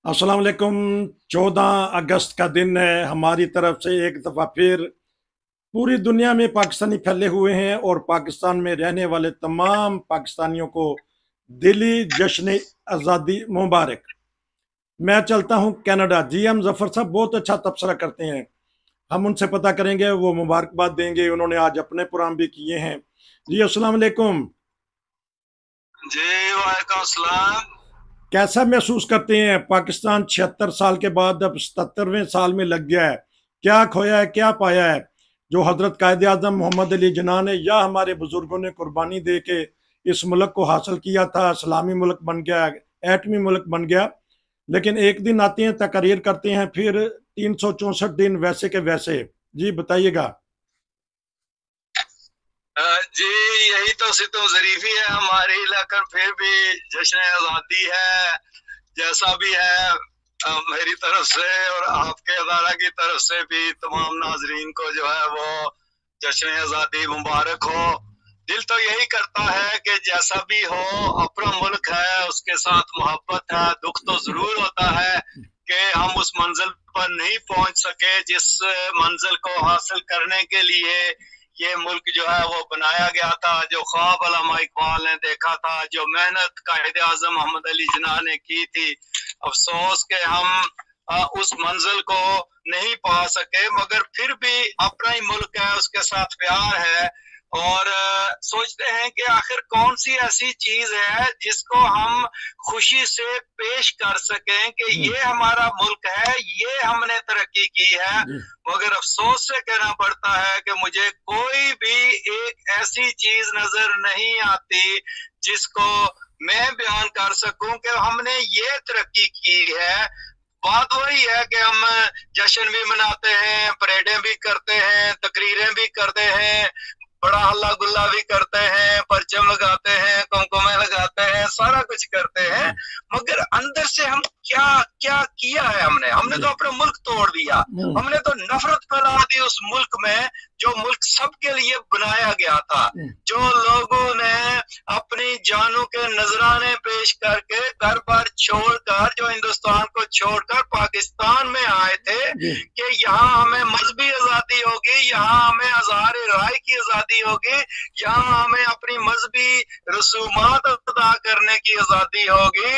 अस्सलाम वालेकुम। 14 अगस्त का दिन है। हमारी तरफ से एक दफ़ा फिर पूरी दुनिया में पाकिस्तानी फैले हुए हैं और पाकिस्तान में रहने वाले तमाम पाकिस्तानियों को दिली जश्न आज़ादी मुबारक। मैं चलता हूं कनाडा। जी हम जफर साहब बहुत अच्छा तबसरा करते हैं। हम उनसे पता करेंगे, वो मुबारकबाद देंगे। उन्होंने आज अपने प्रोग्राम भी किए हैं। जी अस्सलाम वालेकुम। जी वालेकुम सलाम। कैसा महसूस करते हैं? पाकिस्तान 76 साल के बाद अब 77वें साल में लग गया है। क्या खोया है, क्या पाया है? जो हजरत कायदे आजम मोहम्मद अली जिन्ना ने या हमारे बुजुर्गों ने कुर्बानी दे के इस मुल्क को हासिल किया था, इस्लामी मुल्क बन गया, एटमी मुल्क बन गया। लेकिन एक दिन आते हैं, तकरीर करते हैं, फिर 364 दिन वैसे के वैसे। जी बताइएगा। जी यही तो सितम जरीफी है हमारी, लेकिन फिर भी जश्न आज़ादी है जैसा भी है। मेरी तरफ से और आपके अदारा की तरफ से भी तमाम नाजरीन को जो है वो जश्न आज़ादी मुबारक हो। दिल तो यही करता है कि जैसा भी हो, अपना मुल्क है, उसके साथ मोहब्बत है। दुख तो जरूर होता है कि हम उस मंजिल पर नहीं पहुंच सके जिस मंजिल को हासिल करने के लिए ये मुल्क जो है वो बनाया गया था, जो ख्वाब अल्लामा इकबाल ने देखा था, जो मेहनत कायदे आजम मोहम्मद अली जिन्ना ने की थी। अफसोस के हम उस मंजिल को नहीं पा सके, मगर फिर भी अपना ही मुल्क है, उसके साथ प्यार है। और सोचते हैं कि आखिर कौन सी ऐसी चीज है जिसको हम खुशी से पेश कर सकें कि ये हमारा मुल्क है, ये हमने तरक्की की है। मगर अफसोस से कहना पड़ता है कि मुझे कोई भी एक ऐसी चीज नजर नहीं आती जिसको मैं बयान कर सकूं कि हमने ये तरक्की की है। बात वही है कि हम जश्न भी मनाते हैं, परेडें भी करते हैं, तकरीरें भी करते हैं, बड़ा हल्ला गुल्ला भी करते हैं, परचम लगाते हैं, कुमकुमे लगाते हैं, सारा कुछ करते हैं। मगर अंदर से हम क्या क्या किया है? हमने तो अपना मुल्क तोड़ दिया। हमने तो नफरत फैला दी उस मुल्क में, जो मुल्क सबके लिए बनाया गया था। जो लोगों ने अपनी जानों के नजराने पेश करके घर बार छोड़कर, जो हिंदुस्तान को छोड़कर पाकिस्तान में आए थे कि यहाँ हमें मजहबी आजादी होगी, यहाँ हमें अज़हार राय की आजादी होगी, यहाँ हमें अपनी मजहबी रसूमात अदा करने की आजादी होगी,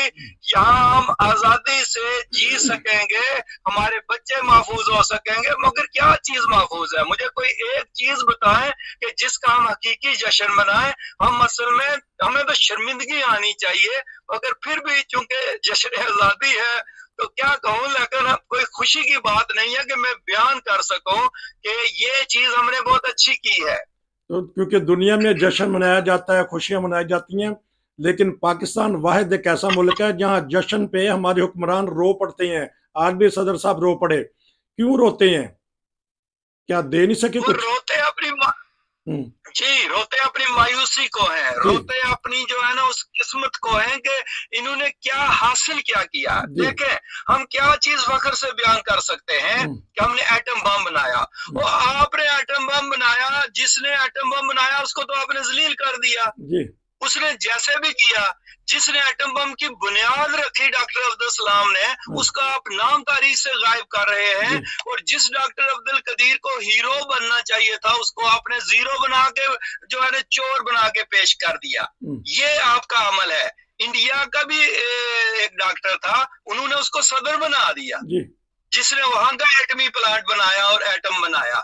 यहाँ हम आजादी से जी सकेंगे, हमारे बच्चे महफूज हो सकेंगे। मगर क्या चीज महफूज है? मुझे कोई एक चीज बताएं कि जिसका हम हकीकी जश्न मनाएं। हम असल में हमें तो शर्मिंदगी आनी चाहिए, मगर फिर भी चूंकि जश्न आजादी है तो क्या कहूँ, लेकिन कोई खुशी की बात नहीं है कि मैं बयान कर सकूं कि ये चीज हमने बहुत अच्छी की है। तो क्योंकि दुनिया में जश्न मनाया जाता है, खुशियां मनाई जाती हैं, लेकिन पाकिस्तान वाहिद एक ऐसा मुल्क है जहां जश्न पे हमारे हुक्मरान रो पड़ते हैं। आज भी सदर साहब रो पड़े। क्यों रोते हैं? क्या दे नहीं सके वो कुछ? रोते अपनी हम्म। जी रोते अपनी मायूसी को है, रोते अपनी जो है ना उस किस्मत को है कि इन्होंने क्या हासिल क्या किया। देखें, हम क्या चीज फख्र से बयान कर सकते हैं कि हमने एटम बम बनाया। वो आपने एटम बम बनाया, जिसने एटम बम बनाया उसको तो आपने जलील कर दिया। उसने जैसे भी किया, जिसने एटम बम की बुनियाद रखी डॉक्टर अब्दुल सलाम ने, उसका आप नाम तारीख से गायब कर रहे हैं। और जिस डॉक्टर अब्दुल कदीर को हीरो बनना चाहिए था, उसको आपने जीरो बना के जो है ना चोर बना के पेश कर दिया। ये आपका अमल है। इंडिया का भी एक डॉक्टर था, उन्होंने उसको सदर बना दिया, जिसने वहां का एटमी प्लांट बनाया और एटम बनाया,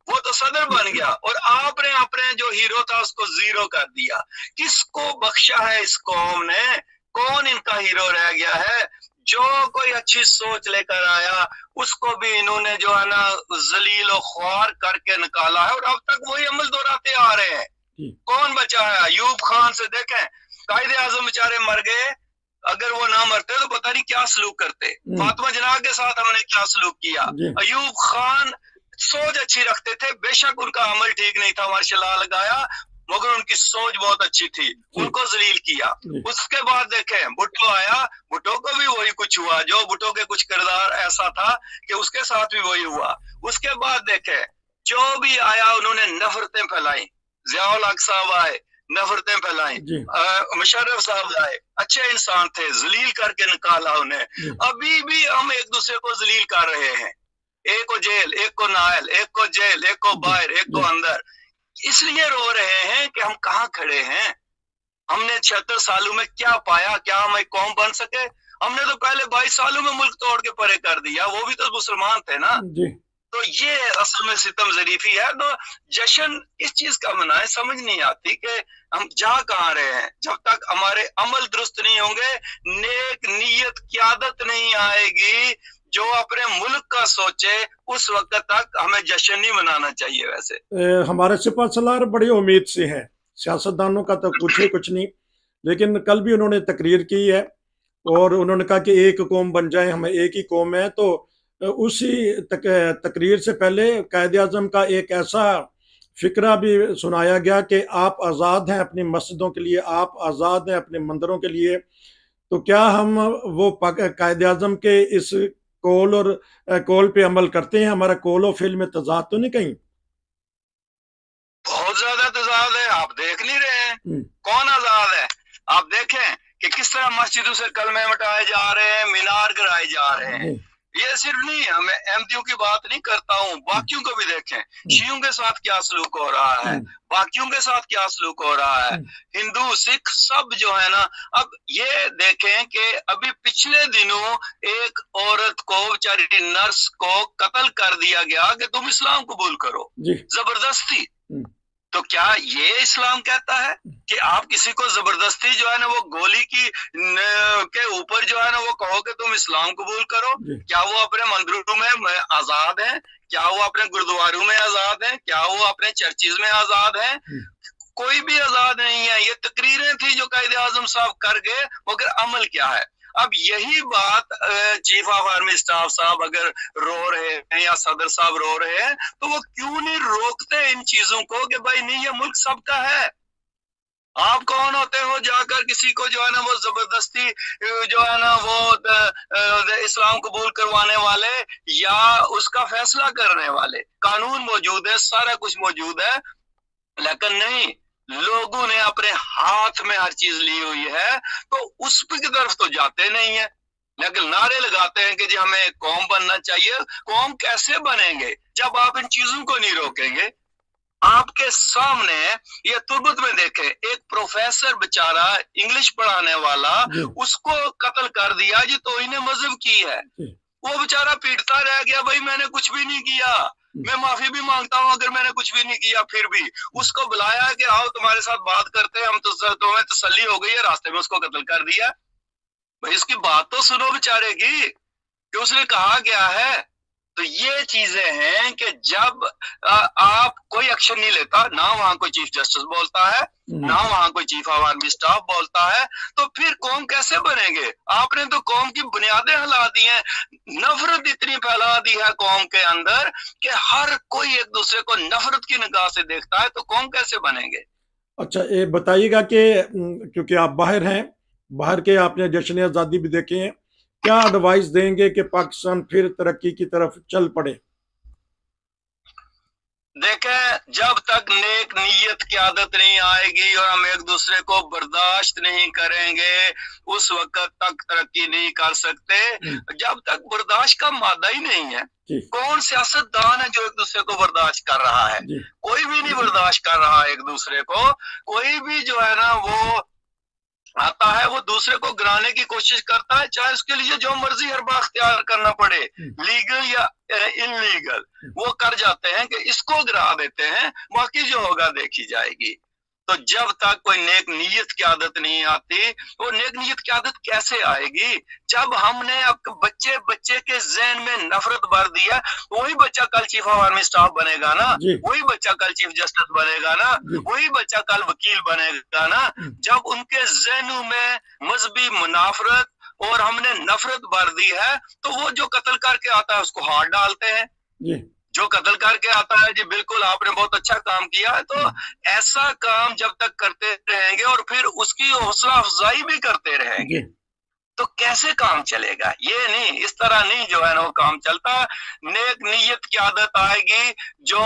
वो तो सदर बन गया। और आपने अपने जो हीरो था उसको जीरो कर दिया। किसको बख्शा है इस कौम ने? कौन इनका हीरो रह गया है? जो कोई अच्छी सोच लेकर आया उसको भी इन्होंने जो है ना जलील और ख्वार करके निकाला है, और अब तक वही अमल दोहराते आ रहे हैं। कौन बचा है? अयूब खान से देखें, कायदे आजम बेचारे मर गए, अगर वो ना मरते तो पता नहीं क्या सलूक करते। फातिमा जना के साथ हमने क्या सलूक किया। अयूब खान सोच अच्छी रखते थे, बेशक उनका अमल ठीक नहीं था, मार्शल लगाया, मगर उनकी सोच बहुत अच्छी थी, उनको जलील किया। उसके बाद देखें, भुट्टो आया, भुट्टो को भी वही कुछ हुआ। जो भुट्टो के कुछ किरदार ऐसा था कि उसके साथ भी वही हुआ। उसके बाद देखें, जो भी आया उन्होंने नफरतें फैलाई। जियाउल हक साहब आए, नफरतें फैलाई। मुशर्रफ साहब आए, अच्छे इंसान थे, जलील करके निकाला उन्हें। अभी भी हम एक दूसरे को जलील कर रहे हैं, एक को जेल, एक को नायल, एक को जेल, एक को बाहर, एक को अंदर। इसलिए रो रहे हैं कि हम कहाँ खड़े हैं। हमने 76 सालों में क्या पाया? क्या हम एक कौम बन सके? हमने तो पहले 22 सालों में मुल्क तोड़ के परे कर दिया, वो भी तो मुसलमान थे ना जी। तो ये असल में सितम जरीफी है। तो जश्न इस चीज का मनाए, समझ नहीं आती कि हम जा कहाँ रहे हैं। जब तक हमारे अमल दुरुस्त नहीं होंगे, नेक नीयत क़यादत नहीं आएगी जो अपने मुल्क का सोचे, उस वक्त तक हमें जश्न नहीं मनाना चाहिए। वैसे हमारे सिपह सलार बड़ी उम्मीद से हैं, सियासतदानों का तो पूछे कुछ नहीं, लेकिन कल भी उन्होंने तकरीर की है और उन्होंने कहा कि एक कौम बन जाए, हम एक ही कौम है। तो उसी तकरीर से पहले कायद आज़म का एक ऐसा फिक्रा भी सुनाया गया कि आप आज़ाद हैं अपनी मस्जिदों के लिए, आप आज़ाद हैं अपने मंदिरों के लिए। तो क्या हम वो कायद आज़म के इस कौल और कौल पे अमल करते हैं? हमारा कौल और फिल में तजाद तो नहीं कहीं? बहुत ज्यादा तजाद है, आप देख नहीं रहे हैं। कौन आजाद है? आप देखें कि किस तरह मस्जिदों से कलमे मिटाए जा रहे हैं, मीनार गिराए जा रहे हैं। ये सिर्फ नहीं, मैं अहमदियों की बात नहीं करता हूँ, बाकियों को भी देखें, शियों के साथ क्या सलूक हो रहा है, बाकियों के साथ क्या सलूक हो रहा है, हिंदू सिख सब जो है ना। अब ये देखें कि अभी पिछले दिनों एक औरत को, बेचारी नर्स को कत्ल कर दिया गया कि तुम इस्लाम कबूल करो, जबरदस्ती। तो क्या ये इस्लाम कहता है कि आप किसी को जबरदस्ती जो है ना वो गोली की के ऊपर जो है ना वो कहो कि तुम इस्लाम कबूल करो? क्या वो अपने मंदिरों में आजाद है? क्या वो अपने गुरुद्वारों में आजाद है? क्या वो अपने चर्चिज में आजाद है? कोई भी आजाद नहीं है। ये तकरीरें थी जो कायदे आजम साहब कर गए, मगर अमल क्या है? अब यही बात चीफ ऑफ आर्मी स्टाफ साहब अगर रो रहे हैं या सदर साहब रो रहे हैं, तो वो क्यों नहीं रोकते इन चीजों को कि भाई नहीं, ये मुल्क सबका है। आप कौन होते हो जाकर किसी को जो है ना वो जबरदस्ती जो है ना वो इस्लाम कबूल करवाने वाले या उसका फैसला करने वाले? कानून मौजूद है, सारा कुछ मौजूद है, लेकिन नहीं, लोगों ने अपने हाथ में हर चीज ली हुई है, तो उस की तरफ तो जाते नहीं है, लेकिन नारे लगाते हैं कि जी हमें कौम बनना चाहिए। कौम कैसे बनेंगे जब आप इन चीजों को नहीं रोकेंगे? आपके सामने ये तुर्बत में देखें, एक प्रोफेसर बेचारा इंग्लिश पढ़ाने वाला, उसको कत्ल कर दिया जी तौहीन मजहब की है। वो बेचारा पीटता रह गया, भाई मैंने कुछ भी नहीं किया, मैं माफी भी मांगता हूं अगर मैंने कुछ भी नहीं किया। फिर भी उसको बुलाया कि आओ तुम्हारे साथ बात करते हैं, हम तो तुम्हें तसल्ली हो गई है, रास्ते में उसको कत्ल कर दिया। भाई इसकी बात तो सुनो बेचारे की कि उसने कहा क्या है। तो ये चीजें हैं कि जब आप कोई एक्शन नहीं लेता, ना वहां कोई चीफ जस्टिस बोलता है, ना वहां कोई चीफ ऑफ आर्मी स्टाफ बोलता है, तो फिर कौम कैसे बनेंगे? आपने तो कौम की बुनियादें हिला दी हैं। नफरत इतनी फैला दी है कौम के अंदर कि हर कोई एक दूसरे को नफरत की निगाह से देखता है, तो कौम कैसे बनेंगे? अच्छा, ये बताइएगा कि क्योंकि आप बाहर हैं, बाहर के आपने जश्न आज़ादी भी देखे हैं, क्या एडवाइस देंगे कि पाकिस्तान फिर तरक्की की तरफ चल पड़े? देखें, जब तक नेक नीयत की आदत नहीं आएगी और हम एक दूसरे को बर्दाश्त नहीं करेंगे, उस वक्त तक तरक्की नहीं कर सकते। जब तक बर्दाश्त का मादा ही नहीं है, कौन सियासतदान है जो एक दूसरे को बर्दाश्त कर रहा है? कोई भी नहीं बर्दाश्त कर रहा है एक दूसरे को। कोई भी जो है ना वो आता है, वो दूसरे को गिराने की कोशिश करता है, चाहे उसके लिए जो मर्जी हरबा अख्तियार करना पड़े, लीगल या इनलीगल, वो कर जाते हैं कि इसको गिरा देते हैं, बाकी जो होगा देखी जाएगी। तो जब तक कोई नेक नीयत की आदत नहीं आती, वो नेक नीयत की आदत कैसे आएगी? जब हमने बच्चे बच्चे के ज़हन में नफरत भर दिया, वही बच्चा कल चीफ ऑफ आर्मी स्टाफ बनेगा ना, वही बच्चा कल चीफ जस्टिस बनेगा ना, वही बच्चा कल वकील बनेगा ना। जब उनके ज़हनों में मजहबी मुनाफरत और हमने नफरत भर दी है, तो वो जो कत्ल करके आता है उसको हाथ डालते हैं। जो कत्ल करके आता है जी बिल्कुल आपने बहुत अच्छा काम किया है। तो ऐसा काम जब तक करते रहेंगे और फिर उसकी हौसला अफजाई भी करते रहेंगे, तो कैसे काम चलेगा? ये नहीं, इस तरह नहीं जो है ना वो काम चलता। नेक नीयत की आदत आएगी जो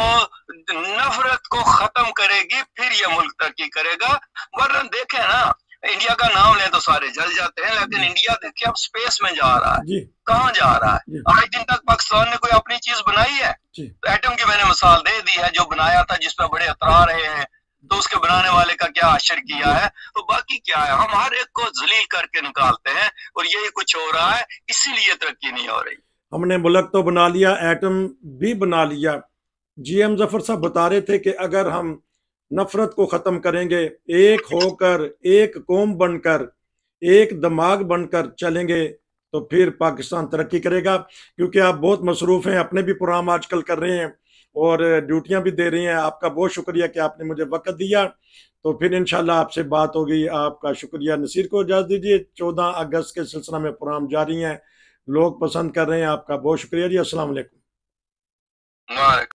नफरत को खत्म करेगी, फिर ये मुल्क तरक्की करेगा। वरना देखें ना, इंडिया का नाम ले तो सारे जल जाते हैं, लेकिन इंडिया देखिए अब स्पेस में जा रहा है। जी कहाँ जा रहा है? जी आज दिन तक पाकिस्तान ने कोई अपनी चीज बनाई है? जी तो एटम की मैंने मिसाल दे दी है, जो बनाया था, जिस पर बड़े अतरा रहे हैं, तो उसके बनाने वाले का क्या अशर किया है। तो बाकी क्या है, हम हर एक को जलील करके निकालते हैं, और यही कुछ हो रहा है, इसीलिए तरक्की नहीं हो रही। हमने मुल्क तो बना लिया, एटम भी बना लिया। जीएम जफर साहब बता रहे थे कि अगर हम नफरत को खत्म करेंगे, एक होकर, एक कौम बनकर, एक दिमाग बनकर चलेंगे, तो फिर पाकिस्तान तरक्की करेगा। क्योंकि आप बहुत मसरूफ हैं, अपने भी प्रोग्राम आजकल कर रहे हैं और ड्यूटियां भी दे रही हैं। आपका बहुत शुक्रिया कि आपने मुझे वक्त दिया। तो फिर इंशाल्लाह आपसे बात होगी। आपका शुक्रिया। नसीर को इजाज़त दीजिए। 14 अगस्त के सिलसिला में प्रोग्राम जारी हैं, लोग पसंद कर रहे हैं। आपका बहुत शुक्रिया जी। अस्सलाम वालेकुम।